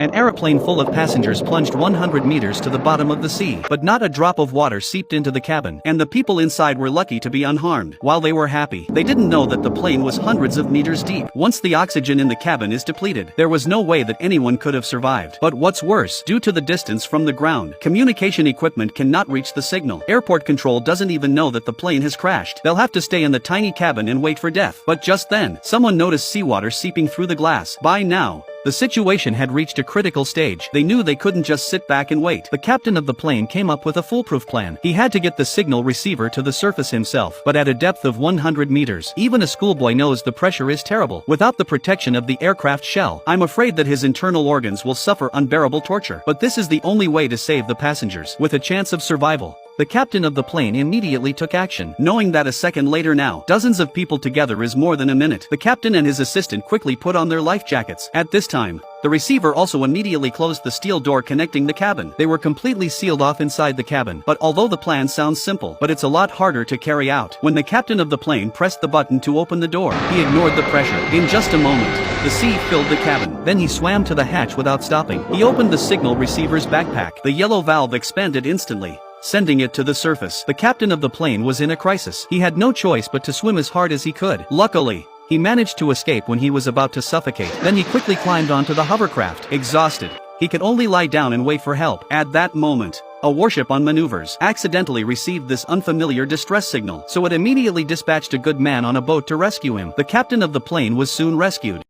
An aeroplane full of passengers plunged 100 meters to the bottom of the sea, but not a drop of water seeped into the cabin, and the people inside were lucky to be unharmed. While they were happy, they didn't know that the plane was hundreds of meters deep. Once the oxygen in the cabin is depleted, there was no way that anyone could have survived. But what's worse, due to the distance from the ground, communication equipment cannot reach the signal. Airport control doesn't even know that the plane has crashed. They'll have to stay in the tiny cabin and wait for death. But just then, someone noticed seawater seeping through the glass. By now, the situation had reached a critical stage. They knew they couldn't just sit back and wait. The captain of the plane came up with a foolproof plan. He had to get the signal receiver to the surface himself, but at a depth of 100 meters. Even a schoolboy knows the pressure is terrible. Without the protection of the aircraft shell, I'm afraid that his internal organs will suffer unbearable torture. But this is the only way to save the passengers, with a chance of survival. The captain of the plane immediately took action, knowing that a second later now, dozens of people together is more than a minute. The captain and his assistant quickly put on their life jackets. At this time, the receiver also immediately closed the steel door connecting the cabin. They were completely sealed off inside the cabin. But although the plan sounds simple, but it's a lot harder to carry out. When the captain of the plane pressed the button to open the door, he ignored the pressure. In just a moment, the sea filled the cabin. Then he swam to the hatch without stopping. He opened the signal receiver's backpack. The yellow valve expanded instantly, sending it to the surface. The captain of the plane was in a crisis. He had no choice but to swim as hard as he could. Luckily, he managed to escape when he was about to suffocate. Then he quickly climbed onto the hovercraft. Exhausted, he could only lie down and wait for help. At that moment, a warship on maneuvers accidentally received this unfamiliar distress signal, so it immediately dispatched a good man on a boat to rescue him. The captain of the plane was soon rescued.